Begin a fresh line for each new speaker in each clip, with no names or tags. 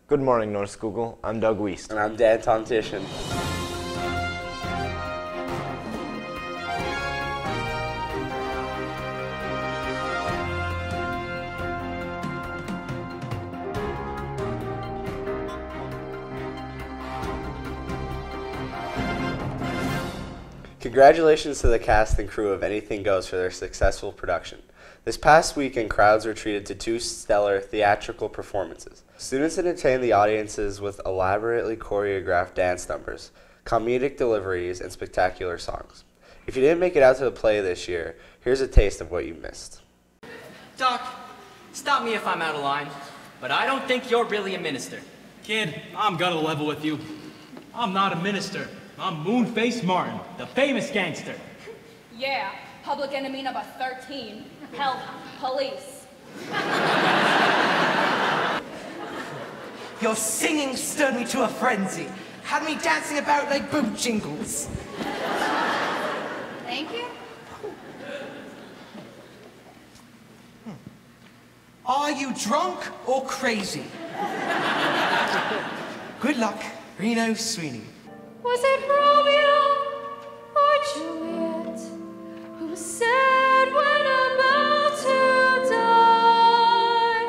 Good morning, North Schuylkill. I'm Doug Wiest.
And I'm Dan Tomtitian. Congratulations to the cast and crew of Anything Goes for their successful production. This past weekend, crowds were treated to two stellar theatrical performances. Students entertained the audiences with elaborately choreographed dance numbers, comedic deliveries, and spectacular songs. If you didn't make it out to the play this year, here's a taste of what you missed.
Doc, stop me if I'm out of line, but I don't think you're really a minister.
Kid, I'm gonna level with you. I'm not a minister. I'm Moonface Martin, the famous gangster.
Yeah, public enemy number 13. Help, police.
Your singing stirred me to a frenzy. Had me dancing about like boot jingles.
Thank you.
Are you drunk or crazy? Good luck, Reno Sweeney.
Was it Romeo or Juliet who said when about to die,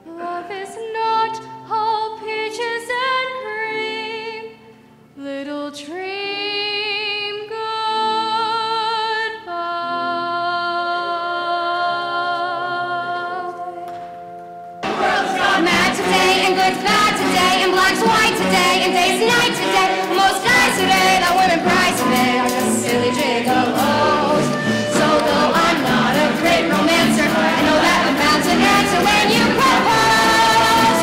love is not all peaches and cream, little dream goodbye. The world's gone mad today, and good's bad today, and black's white today, and day's night today. Most nights today, that women prize today are just silly gigolos. So though I'm not a great romancer, I know that I'm bound to answer when you propose.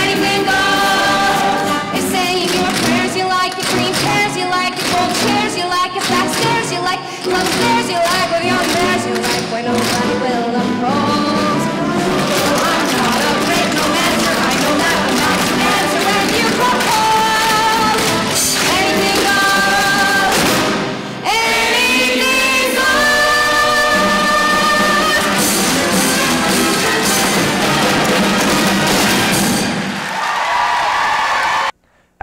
Anything goes. If saying your prayers, you like it, green pears, you like it, gold chairs, you like it, back stairs, you like club stairs, you like with young bears, you like when nobody will oppose. Though I'm not a great romancer, I know that I'm bound to answer when you propose.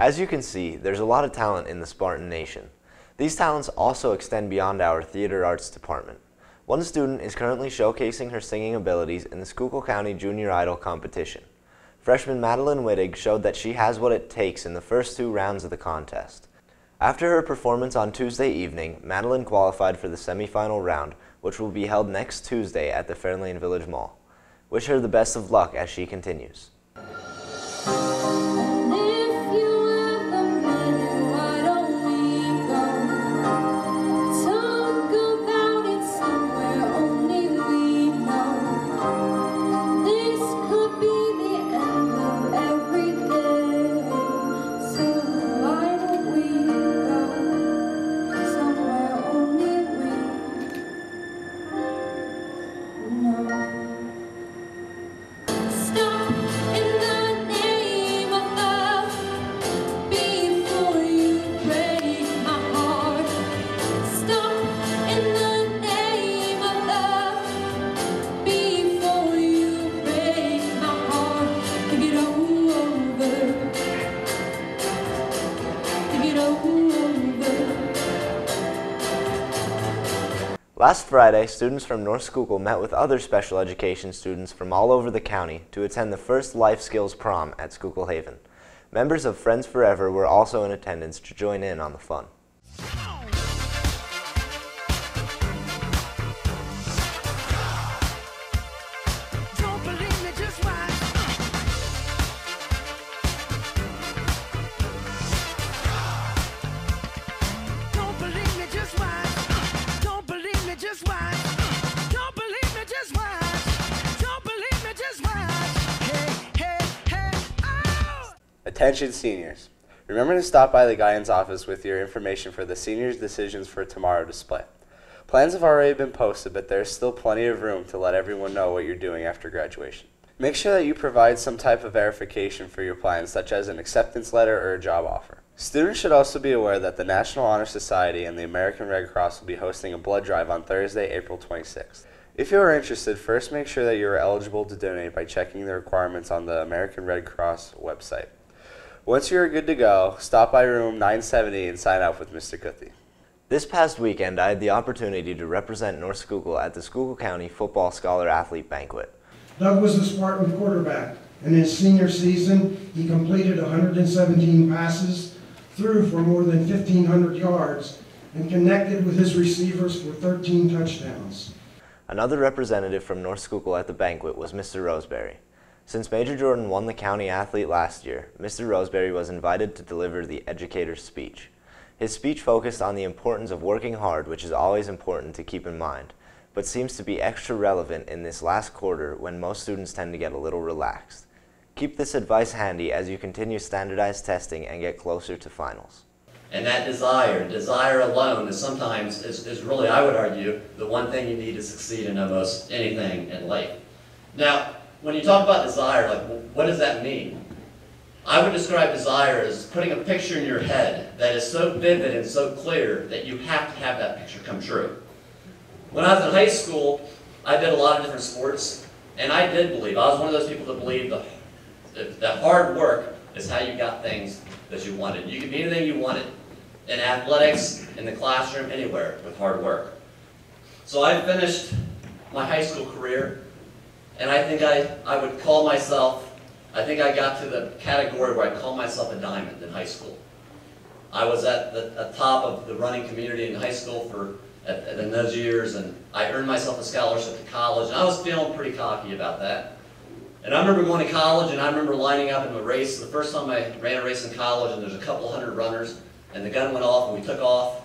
As you can see, there's a lot of talent in the Spartan Nation. These talents also extend beyond our theater arts department. One student is currently showcasing her singing abilities in the Schuylkill County Junior Idol competition. Freshman Madeline Wittig showed that she has what it takes in the first two rounds of the contest. After her performance on Tuesday evening, Madeline qualified for the semifinal round, which will be held next Tuesday at the Fairlane Village Mall. Wish her the best of luck as she continues. Last Friday, students from North Schuylkill met with other special education students from all over the county to attend the first Life Skills Prom at Schuylkill Haven. Members of Friends Forever were also in attendance to join in on the fun.
Attention seniors. Remember to stop by the guidance office with your information for the seniors' decisions for tomorrow display. Plans have already been posted, but there's still plenty of room to let everyone know what you're doing after graduation. Make sure that you provide some type of verification for your plans, such as an acceptance letter or a job offer. Students should also be aware that the National Honor Society and the American Red Cross will be hosting a blood drive on Thursday, April 26th. If you are interested, first make sure that you are eligible to donate by checking the requirements on the American Red Cross website. Once you are good to go, stop by room 970 and sign up with Mr. Kuthi.
This past weekend, I had the opportunity to represent North Schuylkill at the Schuylkill County Football Scholar Athlete Banquet.
Doug was the Spartan quarterback. In his senior season, he completed 117 passes, threw for more than 1,500 yards, and connected with his receivers for 13 touchdowns.
Another representative from North Schuylkill at the banquet was Mr. Roseberry. Since Major Jordan won the county athlete last year, Mr. Roseberry was invited to deliver the educator's speech. His speech focused on the importance of working hard, which is always important to keep in mind, but seems to be extra relevant in this last quarter when most students tend to get a little relaxed. Keep this advice handy as you continue standardized testing and get closer to finals.
And that desire alone is sometimes, is really, I would argue, the one thing you need to succeed in almost anything in life. Now, when you talk about desire, like, what does that mean? I would describe desire as putting a picture in your head that is so vivid and so clear that you have to have that picture come true. When I was in high school, I did a lot of different sports, and I did believe, I was one of those people that believed that hard work is how you got things that you wanted. You could be anything you wanted. In athletics, in the classroom, anywhere with hard work. So I finished my high school career, and I think I would call myself, I think I got to the category where I call myself a diamond in high school. I was at the top of the running community in high school in those years, and I earned myself a scholarship to college, and I was feeling pretty cocky about that. And I remember going to college, and I remember lining up in a race. The first time I ran a race in college, and there's a couple hundred runners, and the gun went off, and we took off,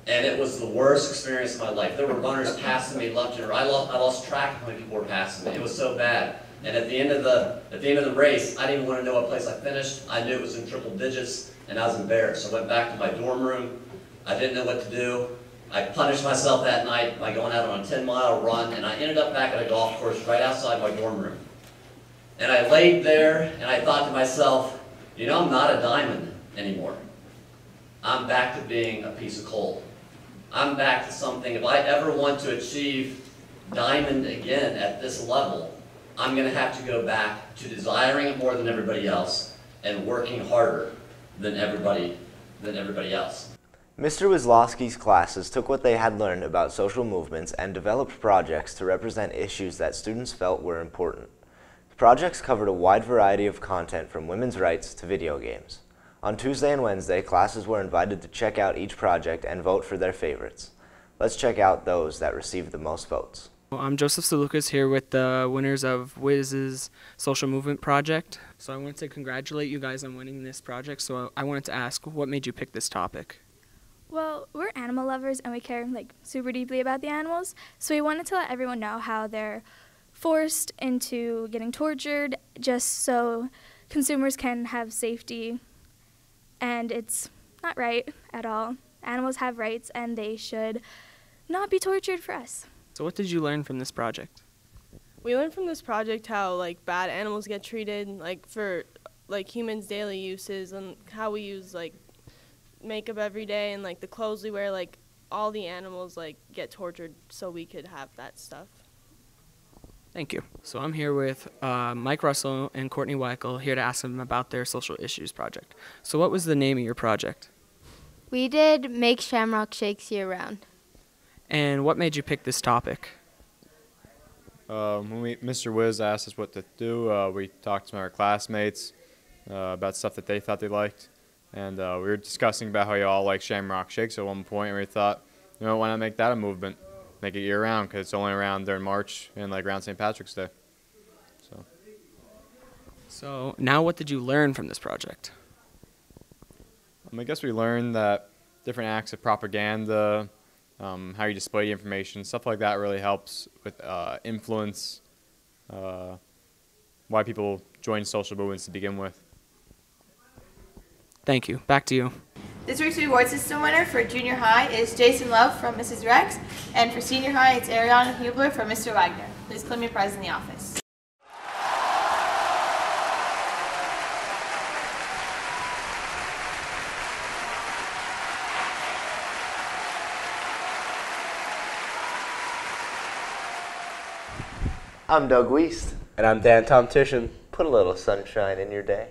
and it was the worst experience of my life. There were runners passing me left and right. I lost track of how many people were passing me. It was so bad. And at the end of the race, I didn't even want to know what place I finished. I knew it was in triple digits, and I was embarrassed. So I went back to my dorm room. I didn't know what to do. I punished myself that night by going out on a 10-mile run, and I ended up back at a golf course right outside my dorm room. And I laid there, and I thought to myself, you know, I'm not a diamond anymore. I'm back to being a piece of coal. I'm back to something, if I ever want to achieve diamond again at this level, I'm going to have to go back to desiring it more than everybody else and working harder than everybody else.
Mr. Wisłowski's classes took what they had learned about social movements and developed projects to represent issues that students felt were important. The projects covered a wide variety of content from women's rights to video games. On Tuesday and Wednesday, classes were invited to check out each project and vote for their favorites. Let's check out those that received the most votes.
I'm Joseph Salukas here with the winners of Wiz's social movement project. So I wanted to congratulate you guys on winning this project. So I wanted to ask, what made you pick this topic?
Well, we're animal lovers and we care super deeply about the animals. So we wanted to let everyone know how they're forced into getting tortured just so consumers can have safety. And it's not right at all. Animals have rights and they should not be tortured for us.
So what did you learn from this project?
We learned from this project how bad animals get treated for humans' daily uses, and how we use makeup every day, and the clothes we wear, all the animals get tortured so we could have that stuff.
Thank you. So I'm here with Mike Russell and Courtney Weichel, here to ask them about their social issues project. So what was the name of your project?
We did Make Shamrock Shakes Year Round.
And what made you pick this topic?
When Mr. Wiz asked us what to do, we talked to our classmates about stuff that they thought they liked. And we were discussing about how you all like Shamrock Shakes at one point, and we thought, why not make that a movement? Make it year-round, because it's only around during March and around St. Patrick's Day.
So now what did you learn from this project?
I guess we learned that different acts of propaganda, how you display information, stuff like that really helps with influence, why people join social movements to begin with.
Thank you. Back to you.
This week's reward system winner for junior high is Jason Love from Mrs. Rex, and for senior high it's Ariana Hubler from Mr. Wagner. Please claim your prize in the office.
I'm Doug Weist.
And I'm Dan Tomtitian.
Put a little sunshine in your day.